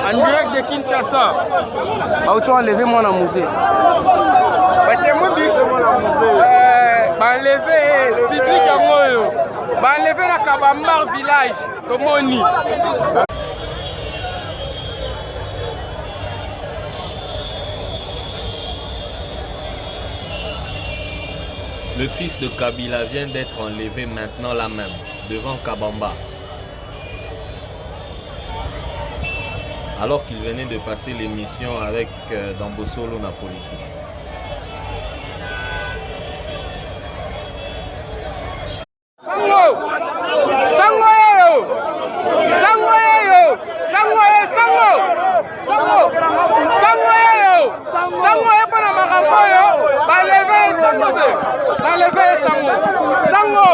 En direct de Kinshasa. Tu vas enlever mon musée. Enlever public à moi. Enlever la Kabamar village. Tomoni. Le fils de Kabila vient d'être enlevé maintenant là même, devant Kabamba. Alors qu'il venait de passer l'émission avec Dambosolo na politique. Sango